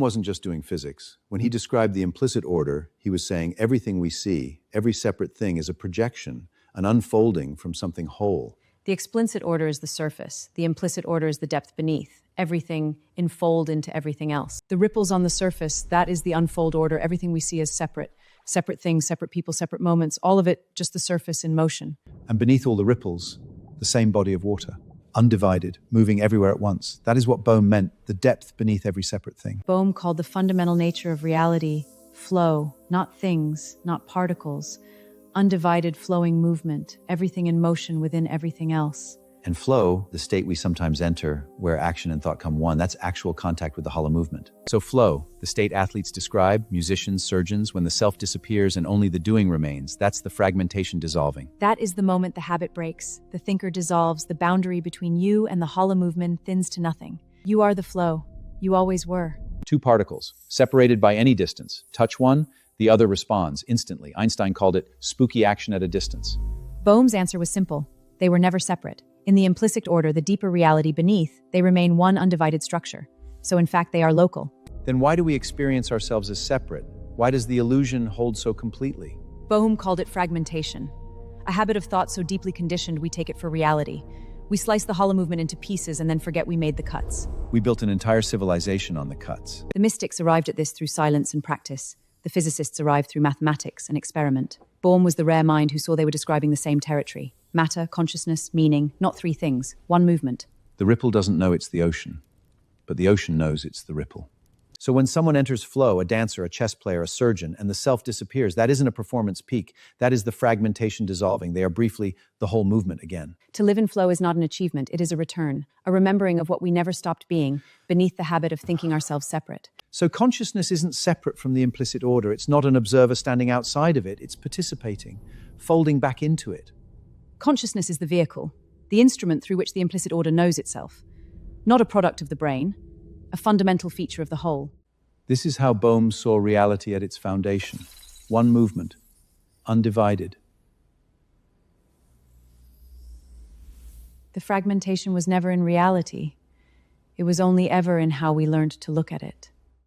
wasn't just doing physics. When he described the implicit order, he was saying everything we see, every separate thing is a projection, an unfolding from something whole. The explicit order is the surface. The implicit order is the depth beneath. Everything enfold into everything else. The ripples on the surface, that is the unfold order. Everything we see is separate. Separate things, separate people, separate moments, all of it just the surface in motion. And beneath all the ripples, the same body of water, undivided, moving everywhere at once. That is what Bohm meant, the depth beneath every separate thing. Bohm called the fundamental nature of reality flow, not things, not particles. Undivided flowing movement, everything in motion within everything else. And flow, the state we sometimes enter, where action and thought come one, that's actual contact with the hollow movement. So flow, the state athletes describe, musicians, surgeons, when the self disappears and only the doing remains, that's the fragmentation dissolving. That is the moment the habit breaks, the thinker dissolves, the boundary between you and the hollow movement thins to nothing. You are the flow. You always were. Two particles, separated by any distance. Touch one, the other responds instantly. Einstein called it spooky action at a distance. Bohm's answer was simple. They were never separate. In the implicit order, the deeper reality beneath, they remain one undivided structure. So in fact, they are local. Then why do we experience ourselves as separate? Why does the illusion hold so completely? Bohm called it fragmentation. A habit of thought so deeply conditioned we take it for reality. We slice the hollow movement into pieces and then forget we made the cuts. We built an entire civilization on the cuts. The mystics arrived at this through silence and practice. The physicists arrived through mathematics and experiment. Bohm was the rare mind who saw they were describing the same territory. Matter, consciousness, meaning, not three things, one movement. The ripple doesn't know it's the ocean, but the ocean knows it's the ripple. So when someone enters flow, a dancer, a chess player, a surgeon, and the self disappears, that isn't a performance peak. That is the fragmentation dissolving. They are briefly the whole movement again. To live in flow is not an achievement, it is a return, a remembering of what we never stopped being, beneath the habit of thinking ourselves separate. So consciousness isn't separate from the implicit order. It's not an observer standing outside of it. It's participating, folding back into it. Consciousness is the vehicle, the instrument through which the implicit order knows itself. Not a product of the brain, a fundamental feature of the whole. This is how Bohm saw reality at its foundation. One movement, undivided. The fragmentation was never in reality. It was only ever in how we learned to look at it.